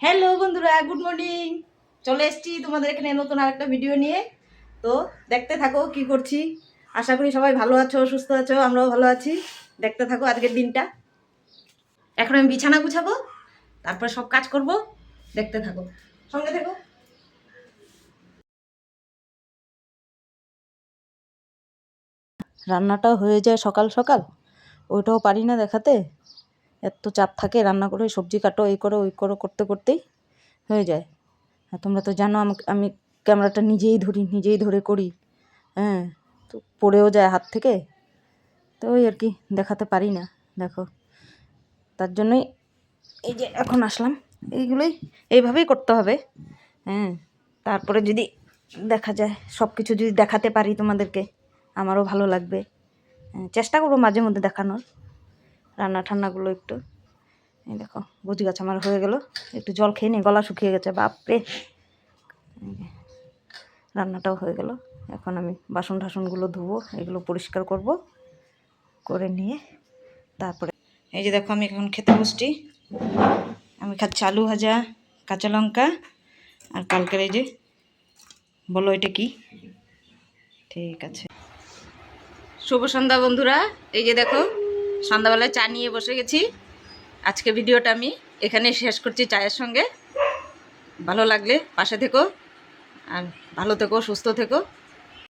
Hello বন্ধুরা, good morning. চলে এসেছি তোমাদের এখানে নতুন আরেকটা ভিডিও নিয়ে। তো দেখতে থাকো কি করছি। আশা করি সবাই ভালো আছো, সুস্থ আছো, আমরাও ভালো আছি। দেখতে থাকো আজকের দিনটা। এখন আমি বিছানা গুছাবো, তারপর সব কাজ করব। দেখতে থাকো, সঙ্গে থাকো। রান্নাটাও হয়ে যায় সকাল সকাল, ওইটাও পারি না দেখাতে। এত চাপ থাকে, রান্না করে সবজি কাটো, এই করো ওই করো, করতে করতেই হয়ে যায়। আর তোমরা তো জানো আমি ক্যামেরাটা নিজেই ধরে করি। হ্যাঁ, তো পড়েও যায় হাত থেকে, তো ওই আর কি দেখাতে পারি না। দেখো, তার জন্যই এই যে এখন আসলাম। এইভাবেই করতে হবে। হ্যাঁ, তারপরে যদি দেখা যায় সব কিছু যদি দেখাতে পারি তোমাদেরকে, আমারও ভালো লাগবে। চেষ্টা করবো মাঝে মধ্যে দেখানোর রান্না ঠান্নাগুলো একটু। এই দেখো, গুজি গাছ আমার হয়ে গেল। একটু জল খেয়ে নিই, গলা শুকিয়ে গেছে বাপরে। রান্নাটাও হয়ে গেল। এখন আমি বাসন টাসনগুলো ধুবো, এগুলো পরিষ্কার করব, করে নিয়ে তারপরে এই যে দেখো আমি এখন খেতে বসছি। আমি খাচ্ছি আলু ভাজা, কাঁচা লঙ্কা, আর কালকের এই যে, বলো এটা কি? ঠিক আছে। শুভ সন্ধ্যা বন্ধুরা। এই যে দেখো, সন্ধ্যাবেলায় চা নিয়ে বসে গেছি। আজকে ভিডিওটা আমি এখানে শেষ করছি চায়ের সঙ্গে। ভালো লাগলে পাশে থেকো, আর ভালো থেকো, সুস্থ থেকো।